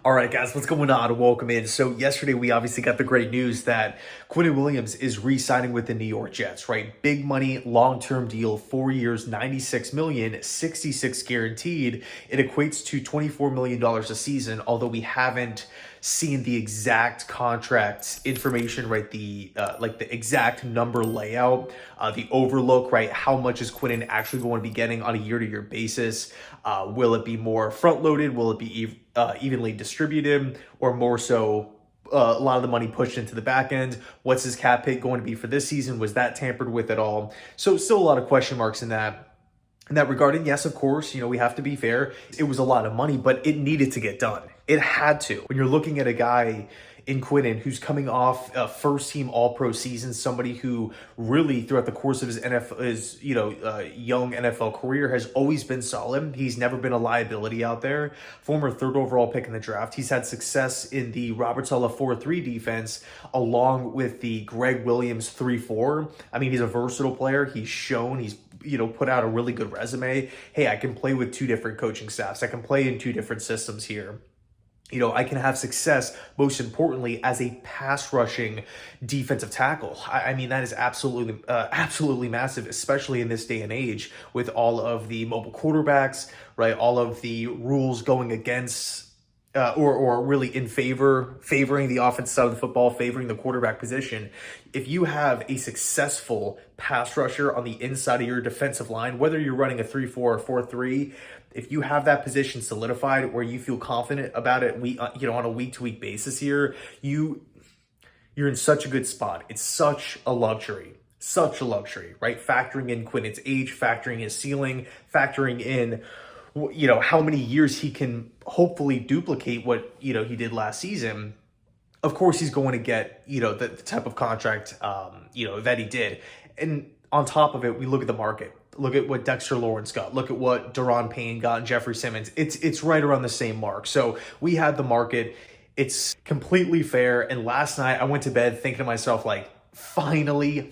All right, guys, what's going on? Welcome in. So yesterday we obviously got the great news that Quinnen Williams is re-signing with the New York Jets, right? Big money, long-term deal, 4 years, 96 million, 66 guaranteed. It equates to $24 million a season, although we haven't seen the exact contract information, right? The the exact number layout, the overlook, right? How much is Quinnen actually going to be getting on a year-to-year basis? Will it be more front-loaded? Will it be evenly distributed, or more so a lot of the money pushed into the back end? What's his cap hit going to be for this season? Was that tampered with at all? So still a lot of question marks in that regard. And yes, of course, we have to be fair. It was a lot of money, but it needed to get done. It had to. When you're looking at a guy in Quinnen who's coming off a first team all-pro season, somebody who really throughout the course of his young NFL career has always been solid. He's never been a liability out there. Former third overall pick in the draft. He's had success in the Robert Saleh 4-3 defense along with the Greg Williams 3-4. I mean, he's a versatile player. He's shown, he's put out a really good resume. Hey, I can play with two different coaching staffs. I can play in two different systems here. I can have success, most importantly, as a pass rushing defensive tackle. I mean, that is absolutely massive, especially in this day and age with all of the mobile quarterbacks, right? All of the rules going against or really favoring the offensive side of the football, favoring the quarterback position. If you have a successful pass rusher on the inside of your defensive line, whether you're running a 3-4 or 4-3, if you have that position solidified where you feel confident about it, on a week-to-week basis here, you're in such a good spot. It's such a luxury, right? Factoring in Quinnen's age, factoring his ceiling, factoring in how many years he can hopefully duplicate what he did last season. Of course, he's going to get the type of contract that he did. And on top of it, we look at the market. Look at what Dexter Lawrence got. Look at what Daron Payne got and Jeffrey Simmons. It's right around the same mark. So we had the market. It's completely fair. And last night I went to bed thinking to myself, like, finally,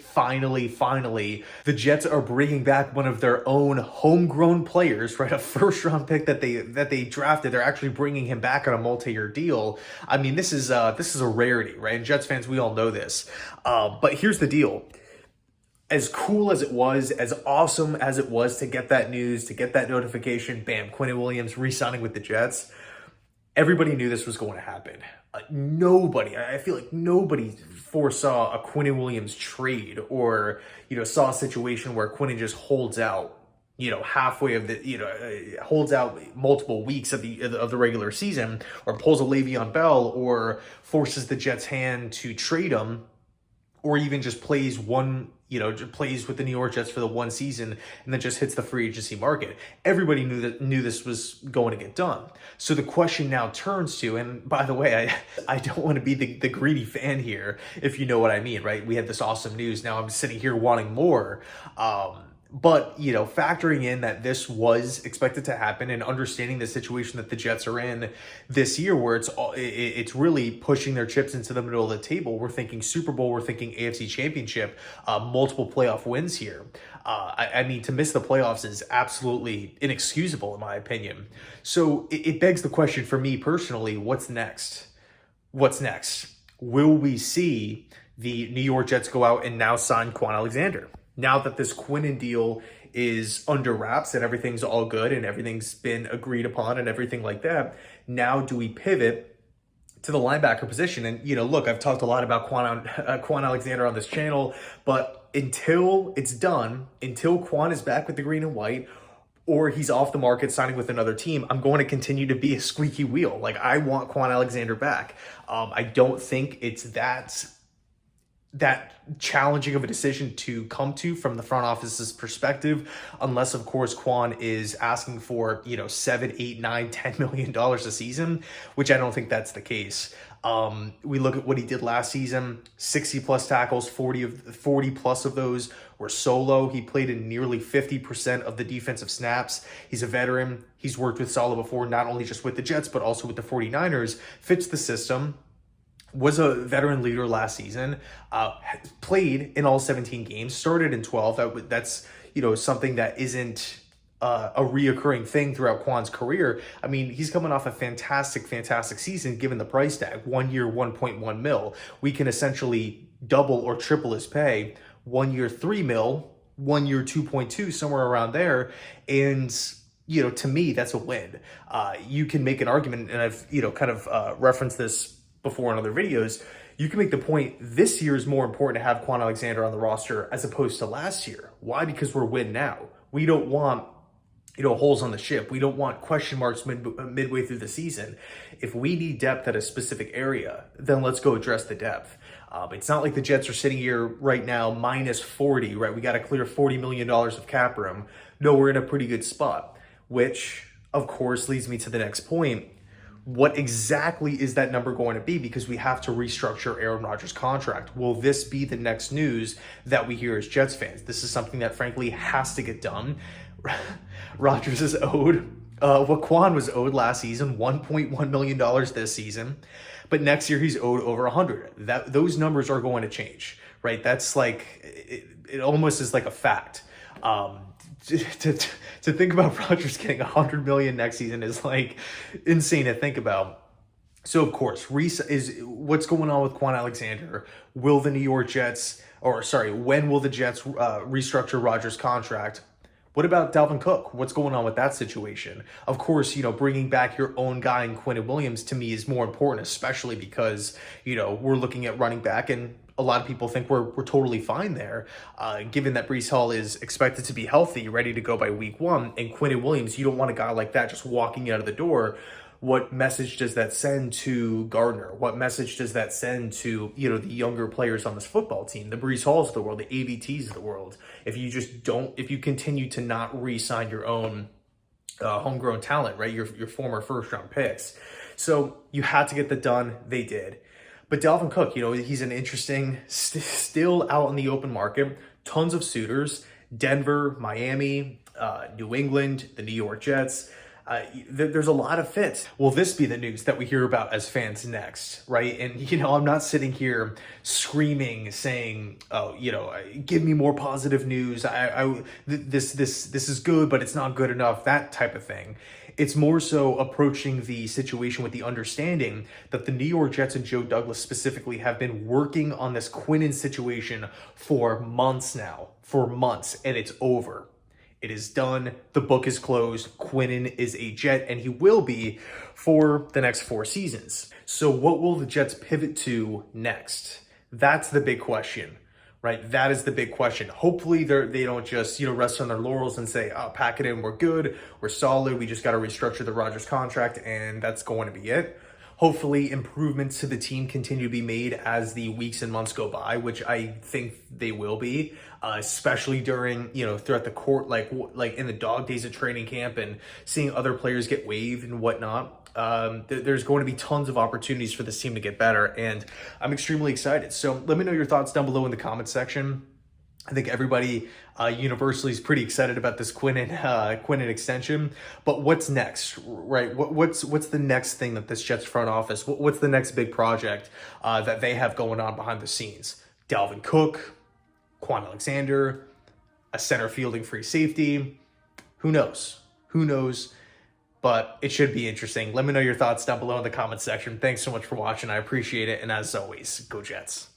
the Jets are bringing back one of their own homegrown players, right? A first-round pick that they drafted. They're actually bringing him back on a multi-year deal. I mean, this is a rarity, right? And Jets fans, we all know this. But here's the deal. As cool as it was, as awesome as it was to get that news, to get that notification, bam, Quinnen Williams re-signing with the Jets, everybody knew this was going to happen. I feel like nobody foresaw a Quinnen Williams trade or, saw a situation where Quinnen just holds out, halfway of the, holds out multiple weeks of the regular season, or pulls a Le'Veon Bell, or forces the Jets' hand to trade him, or even just plays plays with the New York Jets for the one season and then just hits the free agency market. Everybody knew this was going to get done. So the question now turns to, and by the way, I don't want to be the greedy fan here, if you know what I mean, right? We had this awesome news. Now I'm sitting here wanting more. But, factoring in that this was expected to happen and understanding the situation that the Jets are in this year, where it's really pushing their chips into the middle of the table. We're thinking Super Bowl, we're thinking AFC Championship, multiple playoff wins here. I mean, to miss the playoffs is absolutely inexcusable, in my opinion. So it begs the question for me personally, what's next? Will we see the New York Jets go out and now sign Kwon Alexander? Now that this Quinnen deal is under wraps and everything's all good and everything's been agreed upon and everything like that, now do we pivot to the linebacker position? And, look, I've talked a lot about Kwon Alexander on this channel, but until it's done, until Kwon is back with the green and white, or he's off the market signing with another team, I'm going to continue to be a squeaky wheel. Like, I want Kwon Alexander back. I don't think it's that challenging of a decision to come to from the front office's perspective, unless of course Kwon is asking for, $7, $8, $9, $10 million a season, which I don't think that's the case. We look at what he did last season, 60 plus tackles, 40 plus of those were solo. He played in nearly 50% of the defensive snaps. He's a veteran. He's worked with Saleh before, not only just with the Jets, but also with the 49ers, fits the system. Was a veteran leader last season, played in all 17 games, started in 12. That's something that isn't a reoccurring thing throughout Kwon's career. I mean, he's coming off a fantastic season given the price tag. 1 year, 1.1 mil. We can essentially double or triple his pay. 1 year, 3 mil. 1 year, 2.2, somewhere around there. And, to me, that's a win. You can make an argument, and I've, kind of referenced this before in other videos. You can make the point this year is more important to have Kwon Alexander on the roster as opposed to last year. Why? Because we're win now. We don't want holes on the ship. We don't want question marks midway through the season. If we need depth at a specific area, then let's go address the depth. It's not like the Jets are sitting here right now minus 40, right? We got to clear $40 million of cap room. No, we're in a pretty good spot, which of course leads me to the next point. What exactly is that number going to be? Because we have to restructure Aaron Rodgers' contract. Will this be the next news that we hear as Jets fans? This is something that frankly has to get done. Rodgers is owed what Kwon was owed last season, $1.1 million this season, but next year he's owed over 100. Those numbers are going to change, right? That's like it almost is like a fact. To think about Rodgers getting 100 million next season is like insane to think about. So of course, what's going on with Kwon Alexander? Will the New York Jets, when will the Jets restructure Rodgers' contract? What about Dalvin Cook? What's going on with that situation? Of course, bringing back your own guy in Quinnen Williams to me is more important, especially because, we're looking at running back and a lot of people think we're totally fine there. Given that Breece Hall is expected to be healthy, ready to go by week 1, and Quinnen Williams, you don't want a guy like that just walking out of the door. What message does that send to Gardner? What message does that send to, the younger players on this football team, the Breece Halls of the world, the AVTs of the world? If you continue to not re-sign your own homegrown talent, right? Your former first round picks. So you had to get that done. They did. But Dalvin Cook, he's an interesting, still out in the open market, tons of suitors, Denver, Miami, New England, the New York Jets. There's a lot of fits. Will this be the news that we hear about as fans next, right? And, I'm not sitting here screaming, saying, give me more positive news. This is good, but it's not good enough, that type of thing. It's more so approaching the situation with the understanding that the New York Jets and Joe Douglas specifically have been working on this Quinnen situation for months now, and it's over. It is done. The book is closed. Quinnen is a Jet, and he will be for the next 4 seasons. So what will the Jets pivot to next? That's the big question, right? That is the big question. Hopefully they don't just, rest on their laurels and say, pack it in, we're good, we're solid, we just got to restructure the Rodgers contract, and that's going to be it. Hopefully improvements to the team continue to be made as the weeks and months go by, which I think they will be, especially during, throughout the court, like in the dog days of training camp and seeing other players get waived and whatnot. There's going to be tons of opportunities for this team to get better, and I'm extremely excited. So let me know your thoughts down below in the comment section. I think everybody universally is pretty excited about this Quinnen extension. But what's next, right? What's the next thing that this Jets front office, what's the next big project that they have going on behind the scenes? Dalvin Cook, Kwon Alexander, a center fielding free safety. Who knows? But it should be interesting. Let me know your thoughts down below in the comment section. Thanks so much for watching. I appreciate it. And as always, go Jets.